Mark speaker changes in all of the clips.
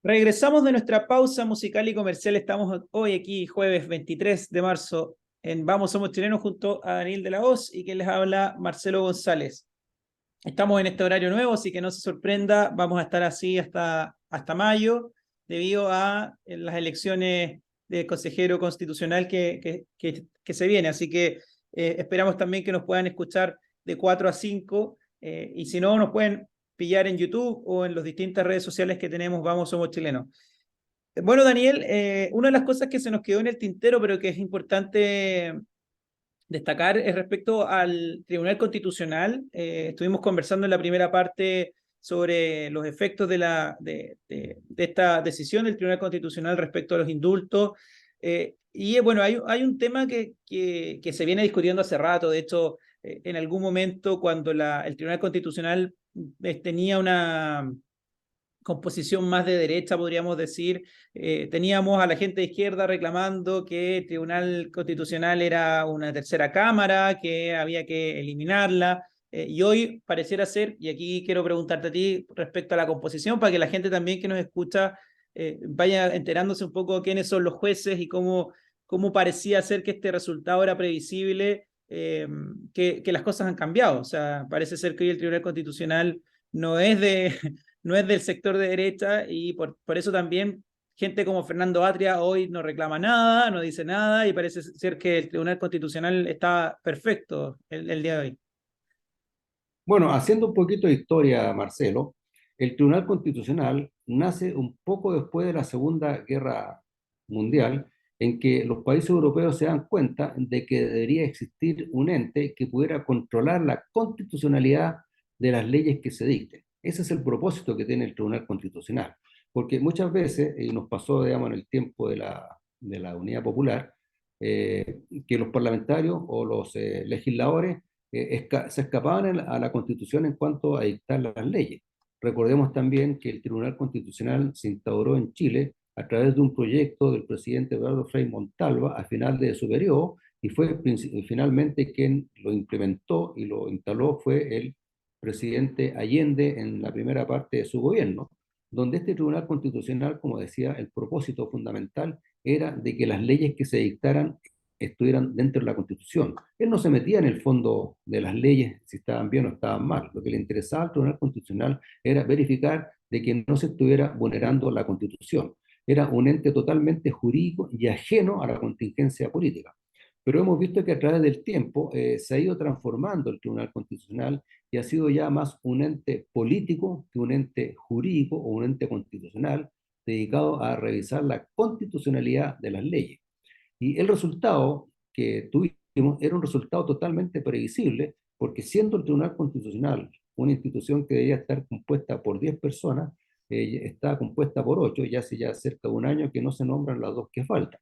Speaker 1: Regresamos de nuestra pausa musical y comercial. Estamos hoy aquí, jueves 23 de marzo, en Vamos Somos Chilenos, junto a Daniel de la Hoz y quien les habla, Marcelo González. Estamos en este horario nuevo, así que no se sorprenda, vamos a estar así hasta mayo, debido a las elecciones de consejero constitucional que se viene. Así que esperamos también que nos puedan escuchar de 4 a 5, y si no, nos pueden pillar en YouTube o en las distintas redes sociales que tenemos, Vamos Somos Chilenos. Bueno, Daniel, una de las cosas que se nos quedó en el tintero, pero que es importante destacar, es respecto al Tribunal Constitucional. Estuvimos conversando en la primera parte sobre los efectos de esta decisión del Tribunal Constitucional respecto a los indultos. Y bueno, hay un tema que se viene discutiendo hace rato. De hecho, en algún momento, cuando el Tribunal Constitucional tenía una composición más de derecha, podríamos decir. Teníamos a la gente de izquierda reclamando que el Tribunal Constitucional era una tercera cámara, que había que eliminarla, y hoy pareciera ser, y aquí quiero preguntarte a ti respecto a la composición, para que la gente también que nos escucha vaya enterándose un poco quiénes son los jueces y cómo parecía ser que este resultado era previsible, que las cosas han cambiado. O sea, parece ser que hoy el Tribunal Constitucional no es de no es del sector de derecha, y por eso también gente como Fernando Atria hoy no reclama nada, no dice nada, y parece ser que el Tribunal Constitucional está perfecto el día de hoy.
Speaker 2: Bueno, haciendo un poquito de historia, Marcelo, el Tribunal Constitucional nace un poco después de la Segunda Guerra Mundial, en que los países europeos se dan cuenta de que debería existir un ente que pudiera controlar la constitucionalidad de las leyes que se dicten. Ese es el propósito que tiene el Tribunal Constitucional, porque muchas veces, y nos pasó, digamos, en el tiempo de la Unidad Popular, que los parlamentarios o los legisladores se escapaban a la Constitución en cuanto a dictar las leyes. Recordemos también que el Tribunal Constitucional se instauró en Chile a través de un proyecto del presidente Eduardo Frei Montalva al final de su periodo, y fue finalmente quien lo implementó y lo instaló fue el presidente Allende en la primera parte de su gobierno, donde este Tribunal Constitucional, como decía, el propósito fundamental era de que las leyes que se dictaran estuvieran dentro de la Constitución. Él no se metía en el fondo de las leyes, si estaban bien o estaban mal. Lo que le interesaba al Tribunal Constitucional era verificar de que no se estuviera vulnerando la Constitución. Era un ente totalmente jurídico y ajeno a la contingencia política. Pero hemos visto que a través del tiempo se ha ido transformando el Tribunal Constitucional y ha sido ya más un ente político que un ente jurídico o un ente constitucional dedicado a revisar la constitucionalidad de las leyes. Y el resultado que tuvimos era un resultado totalmente previsible, porque siendo el Tribunal Constitucional una institución que debía estar compuesta por 10 personas, está compuesta por 8, ya hace ya cerca de un año que no se nombran las dos que faltan.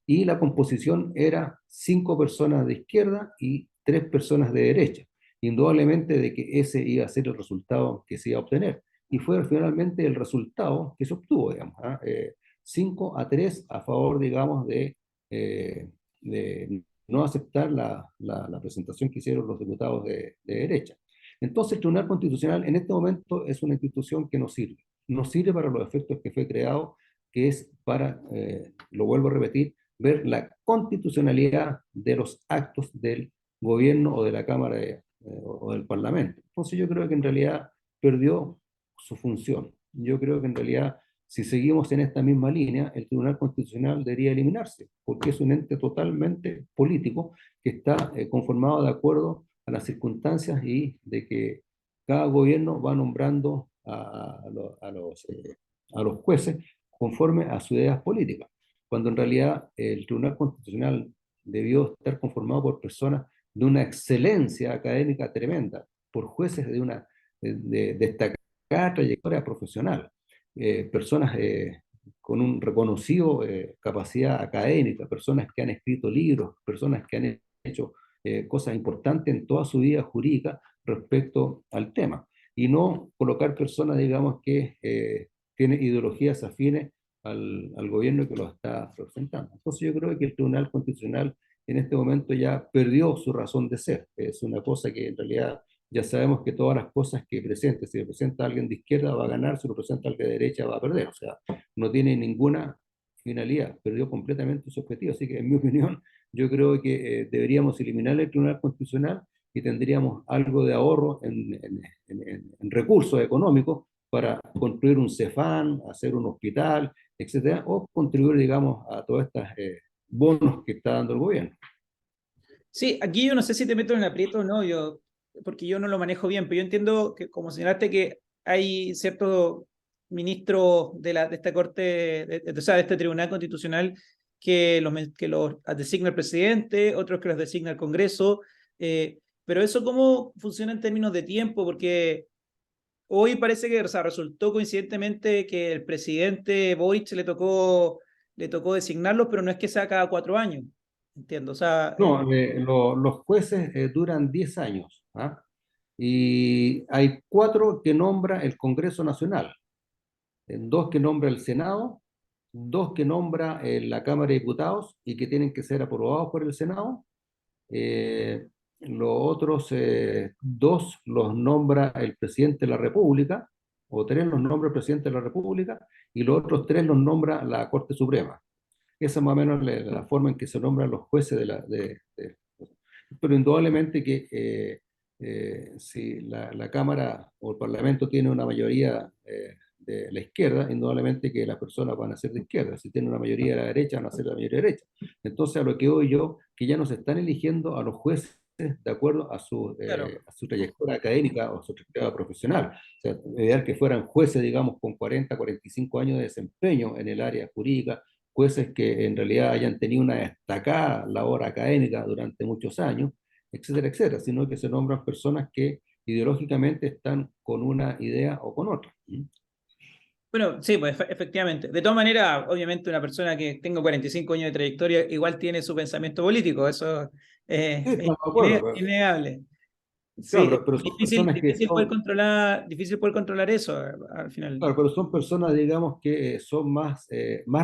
Speaker 2: Y la composición era 5 personas de izquierda y 3 personas de derecha. Indudablemente de que ese iba a ser el resultado que se iba a obtener. Y fue finalmente el resultado que se obtuvo, digamos, 5-3 a favor, digamos, eh, de no aceptar la presentación que hicieron los diputados de derecha. Entonces, el Tribunal Constitucional en este momento es una institución que nos sirve. Nos sirve para los efectos que fue creado, que es para, lo vuelvo a repetir, ver la constitucionalidad de los actos del gobierno o de la Cámara o del Parlamento. Entonces, yo creo que en realidad perdió su función. Yo creo que en realidad si seguimos en esta misma línea, el Tribunal Constitucional debería eliminarse, porque es un ente totalmente político que está conformado de acuerdo a las circunstancias y de que cada gobierno va nombrando a los jueces conforme a sus ideas políticas, cuando en realidad el Tribunal Constitucional debió estar conformado por personas de una excelencia académica tremenda, por jueces de una destacada trayectoria profesional, personas con un reconocido capacidad académica, personas que han escrito libros, personas que han hecho cosas importantes en toda su vida jurídica respecto al tema, y no colocar personas, digamos, que tienen ideologías afines al gobierno que lo está representando. Entonces yo creo que el Tribunal Constitucional en este momento ya perdió su razón de ser. Es una cosa que en realidad ya sabemos que todas las cosas que presente, si lo presenta alguien de izquierda va a ganar, si lo presenta alguien de derecha va a perder, o sea, no tiene ninguna finalidad, perdió completamente su objetivo, así que en mi opinión, yo creo que deberíamos eliminar el Tribunal Constitucional y tendríamos algo de ahorro en recursos económicos para construir un CEFAM, hacer un hospital, etcétera, o contribuir, digamos, a todas estas bonos que está dando el gobierno.
Speaker 1: Sí, aquí yo no sé si te meto en el aprieto o no, porque yo no lo manejo bien, pero yo entiendo que, como señalaste, que hay ciertos ministros de esta Corte, o sea, de este Tribunal Constitucional, que los designa el presidente, otros que los designa el Congreso, pero eso cómo funciona en términos de tiempo, porque hoy parece que, o sea, resultó coincidentemente que el presidente Boric le tocó designarlos, pero no es que sea cada 4 años, entiendo, o sea,
Speaker 2: No, los jueces duran 10 años, ¿ah? Y hay 4 que nombra el Congreso Nacional, 2 que nombra el Senado, 2 que nombra la Cámara de Diputados y que tienen que ser aprobados por el Senado. Los otros 2 los nombra el presidente de la República, o 3 los nombra el presidente de la República, y los otros 3 los nombra la Corte Suprema. Esa es más o menos la forma en que se nombran los jueces pero indudablemente que si la Cámara o el Parlamento tiene una mayoría de la izquierda, indudablemente que las personas van a ser de izquierda. Si tiene una mayoría de la derecha, van a ser de la mayoría de derecha. Entonces, a lo que voy yo, que ya no se están eligiendo a los jueces de acuerdo
Speaker 1: claro.
Speaker 2: a su trayectoria académica o su trayectoria profesional. O sea, ideal que fueran jueces, digamos, con 40, 45 años de desempeño en el área jurídica, jueces que en realidad hayan tenido una destacada labor académica durante muchos años, etcétera, etcétera, sino que se nombran personas que ideológicamente están con una idea o con otra.
Speaker 1: Bueno, sí, pues efectivamente. De todas maneras, obviamente una persona que tenga 45 años de trayectoria igual tiene su pensamiento político, eso
Speaker 2: Sí,
Speaker 1: es
Speaker 2: estamos de acuerdo,
Speaker 1: innegable.
Speaker 2: claro,
Speaker 1: Sí,
Speaker 2: pero son personas que son,
Speaker 1: difícil poder controlar eso al final.
Speaker 2: claro, pero son personas, digamos, que son más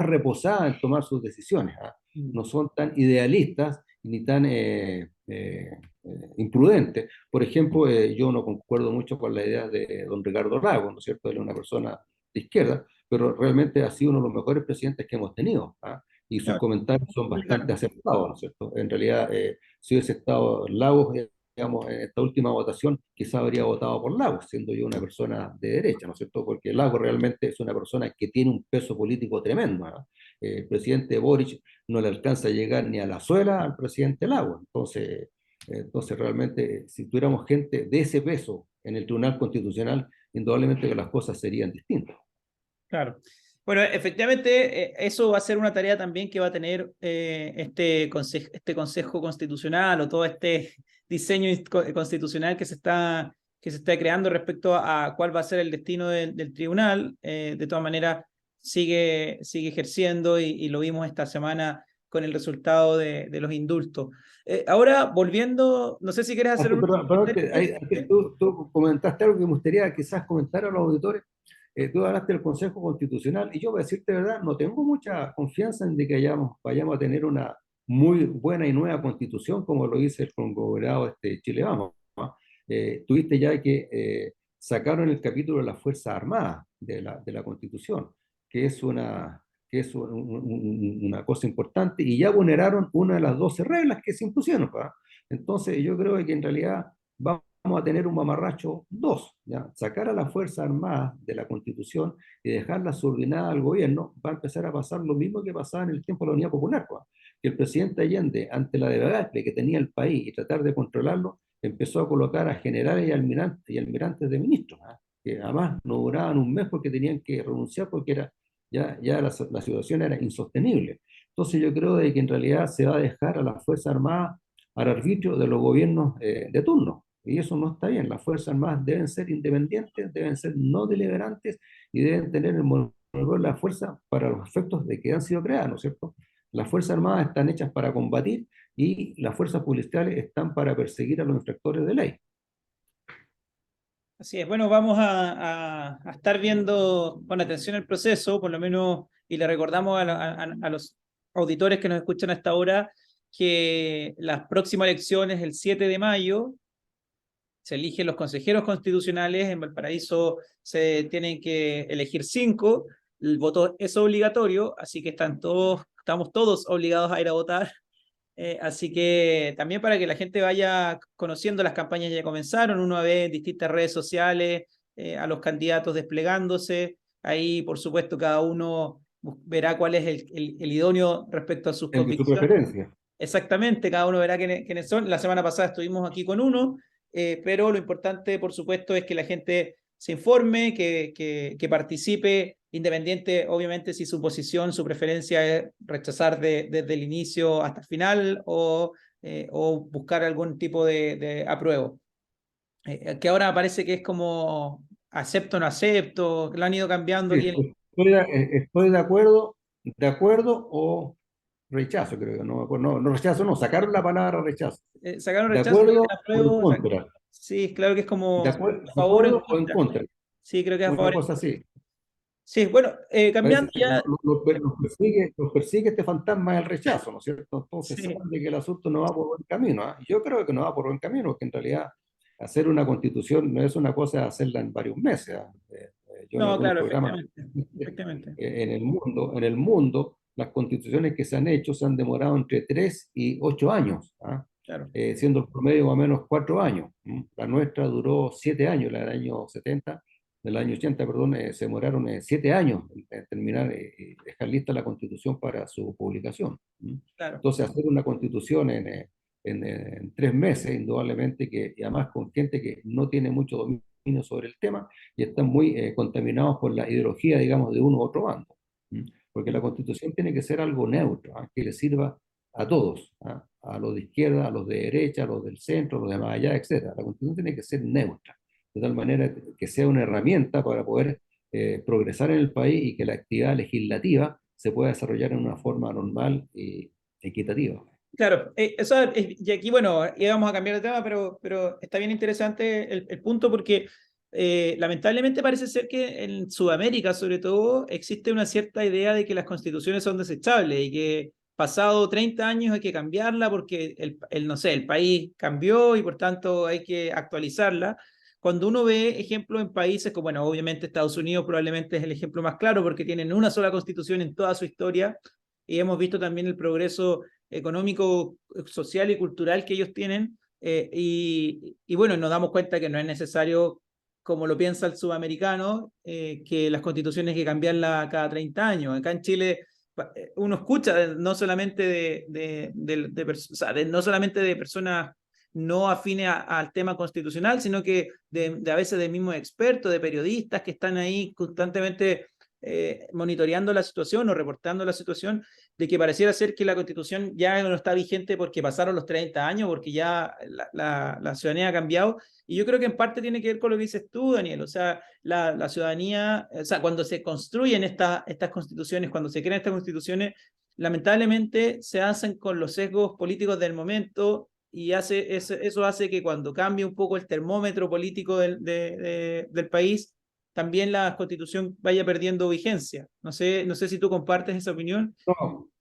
Speaker 2: reposadas en tomar sus decisiones, ¿ah?
Speaker 1: Mm.
Speaker 2: No son tan idealistas ni tan imprudentes. Por ejemplo, yo no concuerdo mucho con la idea de don Ricardo Lagos, ¿no es cierto? Él es una persona de izquierda, pero realmente ha sido uno de los mejores presidentes que hemos tenido, ¿ah? Y sus
Speaker 1: Claro,
Speaker 2: comentarios son bastante
Speaker 1: republicano.
Speaker 2: aceptados, ¿no es cierto? En realidad, si hubiese estado Lagos, digamos, en esta última votación, quizá habría votado por Lagos, siendo yo una persona de derecha, ¿no es cierto? Porque Lagos realmente es una persona que tiene un peso político tremendo, ¿no? El presidente Boric no le alcanza a llegar ni a la suela al presidente Lagos. Entonces realmente, si tuviéramos gente de ese peso en el Tribunal Constitucional, indudablemente que las cosas serían distintas.
Speaker 1: Claro. Bueno, efectivamente, eso va a ser una tarea también que va a tener este Consejo Constitucional o todo este diseño constitucional que se está creando respecto a cuál va a ser el destino del tribunal. De todas maneras, sigue ejerciendo y lo vimos esta semana con el resultado de los indultos. Ahora, volviendo, no sé si quieres hacer un
Speaker 2: Perdón,
Speaker 1: comentario.
Speaker 2: tú comentaste algo que me gustaría quizás comentar a los auditores. Tú hablaste del Consejo Constitucional y yo, voy a decirte verdad, no tengo mucha confianza en de que vayamos a tener una muy buena y nueva constitución como lo dice el conglomerado Chile Vamos, ¿no? Tuviste ya que sacaron el capítulo de las Fuerzas Armadas de la Constitución, que es una cosa importante y ya vulneraron una de las 12 reglas que se impusieron, ¿va? Entonces yo creo que en realidad vamos a tener un mamarracho 2, ¿ya? Sacar a las Fuerzas Armadas de la Constitución y dejarla subordinada al gobierno, va a empezar a pasar lo mismo que pasaba en el tiempo de la Unidad Popular, ¿va? Que el presidente Allende, ante la debacle que tenía el país y tratar de controlarlo, empezó a colocar a generales y almirantes de ministros, ¿va? Que además no duraban un mes porque tenían que renunciar porque ya la situación era insostenible. Entonces yo creo de que en realidad se va a dejar a las Fuerzas Armadas al arbitrio de los gobiernos de turno. Y eso no está bien. Las Fuerzas Armadas deben ser independientes, deben ser no deliberantes y deben tener el monopolio de la fuerza para los efectos de que han sido creadas, ¿no es cierto? Las Fuerzas Armadas están hechas para combatir y las fuerzas policiales están para perseguir a los infractores de ley.
Speaker 1: Así es, bueno, vamos a estar viendo con atención el proceso, por lo menos, y le recordamos a los auditores que nos escuchan hasta ahora que las próximas elecciones, el 7 de mayo, se eligen los consejeros constitucionales, en Valparaíso se tienen que elegir 5, el voto es obligatorio, así que estamos todos obligados a ir a votar. Así que también para que la gente vaya conociendo, las campañas ya comenzaron, uno ve en distintas redes sociales a los candidatos desplegándose, ahí por supuesto cada uno verá cuál es el idóneo respecto a sus
Speaker 2: El de su
Speaker 1: convicciones.
Speaker 2: preferencia.
Speaker 1: Exactamente, cada uno verá quiénes son. La semana pasada estuvimos aquí con uno, pero lo importante, por supuesto, es que la gente se informe, que participe, independiente, obviamente, si su posición, su preferencia es rechazar desde el inicio hasta el final o buscar algún tipo de apruebo. Que ahora parece que es como acepto o no acepto, que lo han ido cambiando
Speaker 2: Sí,
Speaker 1: aquí.
Speaker 2: estoy de acuerdo o rechazo, creo que no me acuerdo. No, no rechazo, no, sacaron la palabra rechazo.
Speaker 1: Sacaron
Speaker 2: De
Speaker 1: rechazo, creo que
Speaker 2: acuerdo
Speaker 1: era
Speaker 2: o en
Speaker 1: apruebo.
Speaker 2: contra.
Speaker 1: Sí, claro que es como a
Speaker 2: De
Speaker 1: favor o en
Speaker 2: acuerdo o en
Speaker 1: contra.
Speaker 2: contra.
Speaker 1: Sí, creo que es a
Speaker 2: Una
Speaker 1: favor.
Speaker 2: cosa así.
Speaker 1: Sí, bueno,
Speaker 2: Parece
Speaker 1: cambiando
Speaker 2: que
Speaker 1: ya.
Speaker 2: los persigue este fantasma del rechazo, ¿no es cierto? Entonces
Speaker 1: Sí,
Speaker 2: saben de que el asunto no va por buen camino, ¿ah? Yo creo que no va por buen camino, porque en realidad hacer una constitución no es una cosa de hacerla en varios meses, ¿ah? Yo en
Speaker 1: no,
Speaker 2: algunos
Speaker 1: claro,
Speaker 2: programas
Speaker 1: efectivamente. Efectivamente,
Speaker 2: en el mundo, las constituciones que se han hecho se han demorado entre 3 y 8 años, ¿ah?
Speaker 1: claro,
Speaker 2: Siendo el promedio más o menos 4 años. La nuestra duró 7 años, la del año 70, del año 80, perdón, se demoraron 7 años en terminar y dejar lista la constitución para su publicación.
Speaker 1: claro.
Speaker 2: Entonces, hacer una constitución en 3 meses, indudablemente, y además con gente que no tiene mucho dominio sobre el tema y están muy contaminados por la ideología, digamos, de uno u otro bando. ¿Mm? Porque la constitución tiene que ser algo neutro, ¿ah? Que le sirva a todos, ¿ah? A los de izquierda, a los de derecha, a los del centro, a los de más allá, etcétera. La constitución tiene que ser neutra, de tal manera que sea una herramienta para poder progresar en el país y que la actividad legislativa se pueda desarrollar en una forma normal y equitativa.
Speaker 1: Claro, y aquí, bueno, íbamos a cambiar de tema, pero está bien interesante el punto porque lamentablemente parece ser que en Sudamérica, sobre todo, existe una cierta idea de que las constituciones son desechables y que pasado 30 años hay que cambiarla porque no sé, el país cambió y por tanto hay que actualizarla. Cuando uno ve ejemplos en países como, bueno, obviamente Estados Unidos probablemente es el ejemplo más claro porque tienen una sola constitución en toda su historia y hemos visto también el progreso económico, social y cultural que ellos tienen. Y bueno, nos damos cuenta que no es necesario, como lo piensa el sudamericano, que las constituciones hay que cambiarlas cada 30 años. Acá en Chile uno escucha no solamente o sea, no solamente de personas no afines al tema constitucional, sino que a veces de mismos expertos, de periodistas que están ahí constantemente monitoreando la situación o reportando la situación de que pareciera ser que la constitución ya no está vigente porque pasaron los 30 años, porque ya la ciudadanía ha cambiado. Y yo creo que en parte tiene que ver con lo que dices tú, Daniel. O sea, la ciudadanía, o sea, cuando se construyen estas constituciones, cuando se crean estas constituciones, lamentablemente se hacen con los sesgos políticos del momento y eso hace que cuando cambie un poco el termómetro político del país, también la constitución vaya perdiendo vigencia. No sé si tú compartes esa opinión.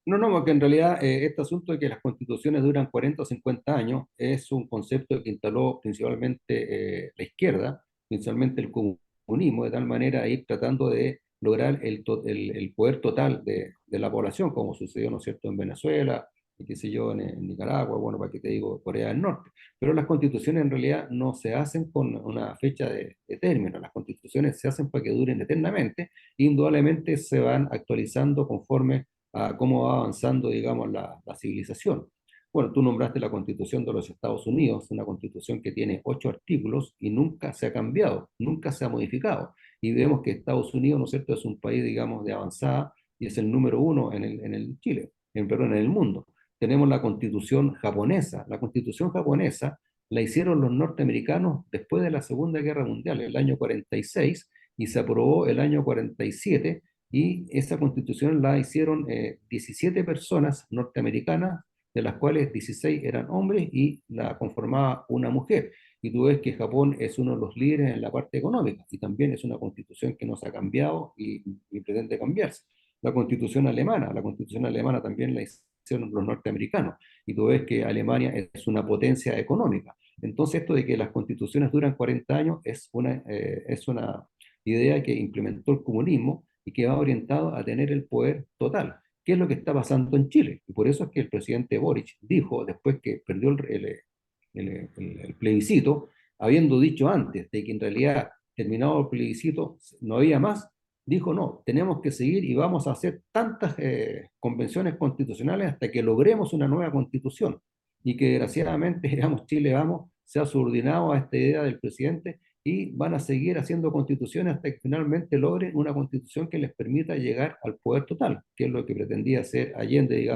Speaker 2: No, porque en realidad este asunto de que las constituciones duran 40 o 50 años es un concepto que instaló principalmente la izquierda, principalmente el comunismo, de tal manera de ir tratando de lograr el poder total de la población, como sucedió, ¿no es cierto?, en Venezuela, y qué sé yo, en Nicaragua, bueno, para qué te digo, Corea del Norte. Pero las constituciones en realidad no se hacen con una fecha de término, las constituciones se hacen para que duren eternamente, e indudablemente se van actualizando conforme a cómo va avanzando, digamos, la civilización. Bueno, tú nombraste la Constitución de los Estados Unidos, una constitución que tiene 8 artículos y nunca se ha cambiado, nunca se ha modificado. Y vemos que Estados Unidos, ¿no es cierto?, es un país, digamos, de avanzada y es el número uno en el Chile, perdón, en el mundo. Tenemos la Constitución japonesa. La Constitución japonesa la hicieron los norteamericanos después de la Segunda Guerra Mundial, en el año 46, y se aprobó el año 47 y esa constitución la hicieron 17 personas norteamericanas, de las cuales 16 eran hombres y la conformaba una mujer. Y tú ves que Japón es uno de los líderes en la parte económica y también es una constitución que no se ha cambiado y pretende cambiarse. La constitución alemana también la hicieron los norteamericanos y tú ves que Alemania es una potencia económica. Entonces esto de que las constituciones duran 40 años es una idea que implementó el comunismo y que va orientado a tener el poder total. ¿Qué es lo que está pasando en Chile? Y por eso es que el presidente Boric dijo, después que perdió el plebiscito, habiendo dicho antes de que en realidad terminado el plebiscito no había más, dijo no, tenemos que seguir y vamos a hacer tantas convenciones constitucionales hasta que logremos una nueva constitución. Y que desgraciadamente, digamos, Chile vamos, se ha subordinado a esta idea del presidente y van a seguir haciendo constituciones hasta que finalmente logren una constitución que les permita llegar al poder total, que es lo que pretendía hacer Allende,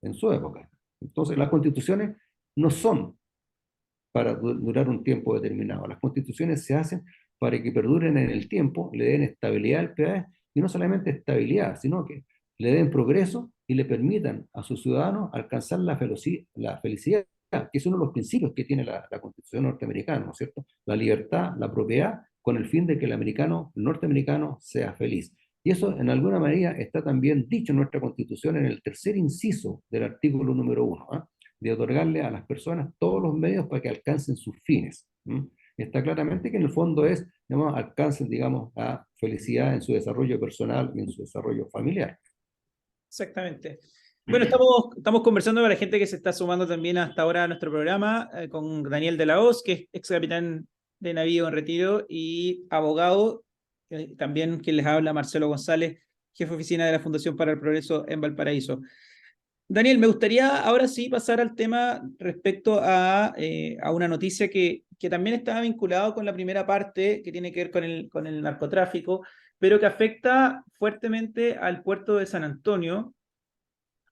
Speaker 2: en su época. Entonces, las constituciones no son para durar un tiempo determinado. Las constituciones se hacen para que perduren en el tiempo, le den estabilidad al país, y no solamente estabilidad, sino que le den progreso y le permitan a sus ciudadanos alcanzar la felicidad, que es uno de los principios que tiene la Constitución norteamericana, ¿no es cierto? La libertad, la propiedad, con el fin de que el norteamericano sea feliz. Y eso, en alguna manera, está también dicho en nuestra Constitución en el tercer inciso del artículo número 1, ¿eh? De otorgarle a las personas todos los medios para que alcancen sus fines. ¿M? Está claramente que en el fondo es, digamos, alcancen, digamos, a felicidad en su desarrollo personal y en su desarrollo familiar.
Speaker 1: Exactamente. Bueno, estamos conversando con la gente que se está sumando también hasta ahora a nuestro programa, con Daniel de la Hoz, que es ex capitán de navío en retiro y abogado, también quien les habla, Marcelo González, jefe de oficina de la Fundación para el Progreso en Valparaíso. Daniel, me gustaría ahora sí pasar al tema respecto a una noticia que también estaba vinculado con la primera parte, que tiene que ver con el narcotráfico, pero que afecta fuertemente al puerto de San Antonio,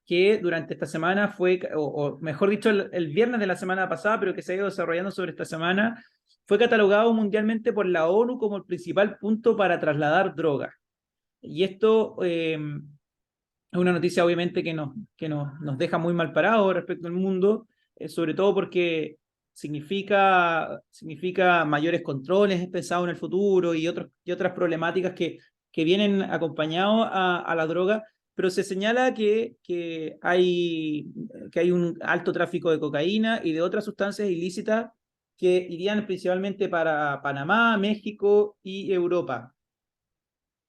Speaker 1: que durante esta semana fue, o mejor dicho, el viernes de la semana pasada, pero que se ha ido desarrollando sobre esta semana, fue catalogado mundialmente por la ONU como el principal punto para trasladar drogas. Y esto es una noticia obviamente nos deja muy mal parados respecto al mundo, sobre todo porque significa mayores controles pensado en el futuro y otras problemáticas que vienen acompañados a la droga, pero se señala que hay un alto tráfico de cocaína y de otras sustancias ilícitas que irían principalmente para Panamá, México y Europa.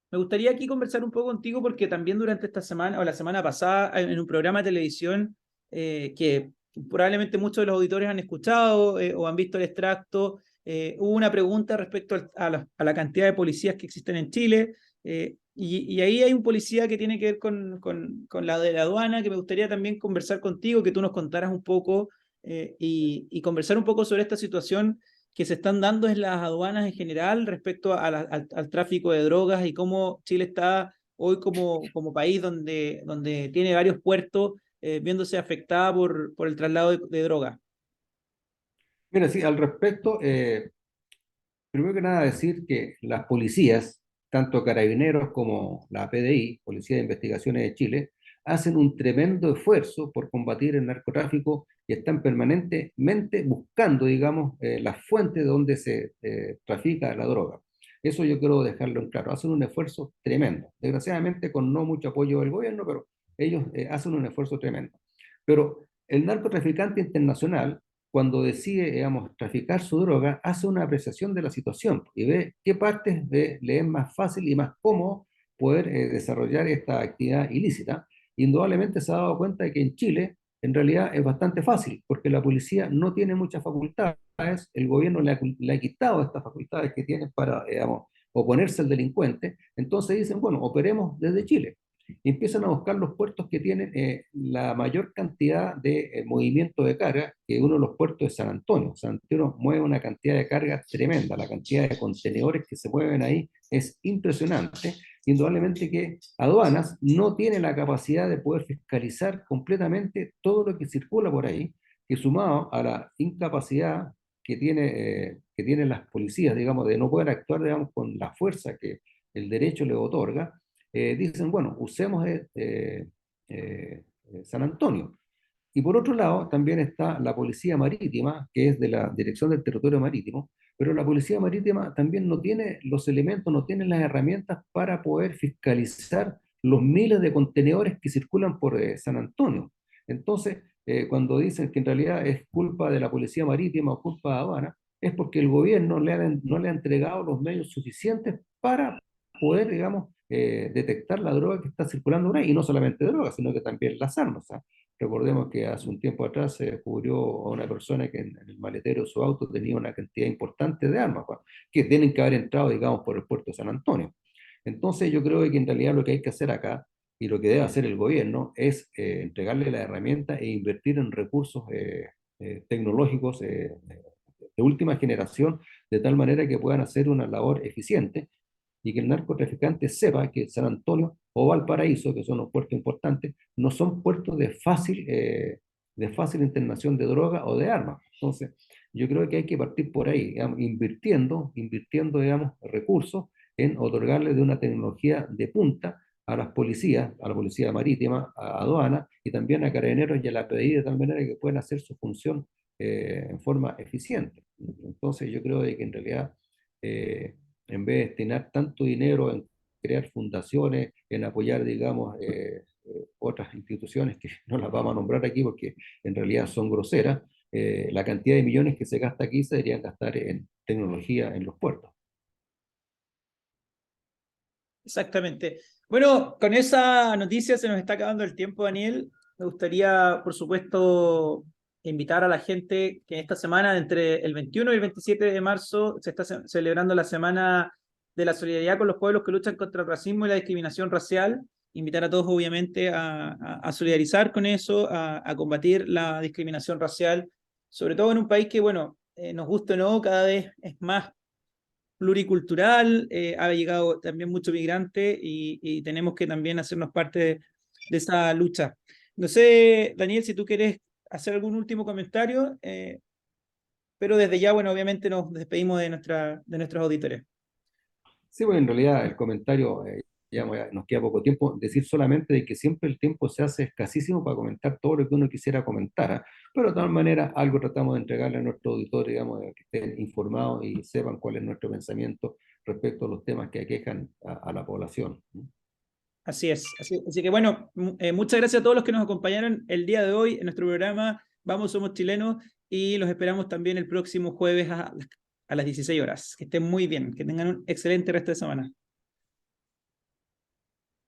Speaker 1: Me gustaría aquí conversar un poco contigo porque también durante esta semana o la semana pasada en un programa de televisión que probablemente muchos de los auditores han escuchado o han visto el extracto, hubo una pregunta respecto a la cantidad de policías que existen en Chile y ahí hay un policía que tiene que ver con la de la aduana que me gustaría también conversar contigo, que tú nos contaras un poco y conversar un poco sobre esta situación que se están dando en las aduanas en general respecto al tráfico de drogas y cómo Chile está hoy como país donde tiene varios puertos viéndose afectada por el traslado de drogas.
Speaker 2: Mira, sí, al respecto, primero que nada decir que las policías, tanto carabineros como la PDI, Policía de Investigaciones de Chile, hacen un tremendo esfuerzo por combatir el narcotráfico y están permanentemente buscando, digamos, las fuentes donde se trafica la droga. Eso yo quiero dejarlo en claro. Hacen un esfuerzo tremendo. Desgraciadamente con no mucho apoyo del gobierno, pero ellos hacen un esfuerzo tremendo. Pero el narcotraficante internacional cuando decide, digamos, traficar su droga, hace una apreciación de la situación y ve qué partes le es más fácil y más cómodo poder desarrollar esta actividad ilícita. Indudablemente se ha dado cuenta de que en Chile en realidad es bastante fácil, porque la policía no tiene muchas facultades, el gobierno le ha quitado estas facultades que tiene para, digamos, oponerse al delincuente, entonces dicen, bueno, operemos desde Chile y empiezan a buscar los puertos que tienen la mayor cantidad de movimiento de carga, que uno de los puertos es San Antonio. San Antonio mueve una cantidad de carga tremenda, la cantidad de contenedores que se mueven ahí es impresionante. Indudablemente que aduanas no tiene la capacidad de poder fiscalizar completamente todo lo que circula por ahí, que sumado a la incapacidad que tienen las policías, digamos, de no poder actuar, digamos, con la fuerza que el derecho le otorga, dicen, bueno, usemos San Antonio. Y por otro lado, también está la Policía Marítima, que es de la Dirección del Territorio Marítimo, pero la Policía Marítima también no tiene los elementos, no tiene las herramientas para poder fiscalizar los miles de contenedores que circulan por San Antonio. Entonces, cuando dicen que en realidad es culpa de la policía marítima o culpa de aduana, es porque el gobierno no le ha entregado los medios suficientes para poder, digamos, detectar la droga que está circulando por ahí, y no solamente droga, sino que también las armas. ¿Ah? Recordemos que hace un tiempo atrás se descubrió a una persona que en el maletero de su auto tenía una cantidad importante de armas, que tienen que haber entrado, digamos, por el puerto de San Antonio. Entonces yo creo que en realidad lo que hay que hacer acá, y lo que debe hacer el gobierno, es entregarle la herramienta e invertir en recursos tecnológicos de última generación, de tal manera que puedan hacer una labor eficiente y que el narcotraficante sepa que San Antonio o Valparaíso, que son los puertos importantes, no son puertos de fácil internación de droga o de armas. Entonces, yo creo que hay que partir por ahí, digamos, invirtiendo, digamos, recursos en otorgarle de una tecnología de punta a las policías, a la policía marítima, a aduana y también a carabineros y a la PDI, de tal manera que puedan hacer su función en forma eficiente. Entonces yo creo de que en realidad eh, en vez de destinar tanto dinero en crear fundaciones, en apoyar, digamos, otras instituciones que no las vamos a nombrar aquí porque en realidad son groseras, la cantidad de millones que se gasta aquí se deberían gastar en tecnología en los puertos.
Speaker 1: Exactamente. Bueno, con esa noticia se nos está acabando el tiempo, Daniel. Me gustaría, por supuesto, invitar a la gente que esta semana, entre el 21 y el 27 de marzo, se está celebrando la Semana de la Solidaridad con los pueblos que luchan contra el racismo y la discriminación racial. Invitar a todos, obviamente, a solidarizar con eso, a combatir la discriminación racial, sobre todo en un país que, bueno, nos guste o no, cada vez es más pluricultural, ha llegado también mucho migrante y tenemos que también hacernos parte de esa lucha. No sé, Daniel, si tú quieres hacer algún último comentario, pero desde ya, bueno, obviamente nos despedimos de nuestros auditores.
Speaker 2: Sí, pues en realidad el comentario, nos queda poco tiempo, decir solamente de que siempre el tiempo se hace escasísimo para comentar todo lo que uno quisiera comentar, ¿ah? Pero de todas maneras algo tratamos de entregarle a nuestro auditorio, digamos, de que estén informados y sepan cuál es nuestro pensamiento respecto a los temas que aquejan a la población.
Speaker 1: Así es. Así que bueno, muchas gracias a todos los que nos acompañaron el día de hoy en nuestro programa Vamos, Somos Chilenos y los esperamos también el próximo jueves a las 16 horas. Que estén muy bien, que tengan un excelente resto de semana.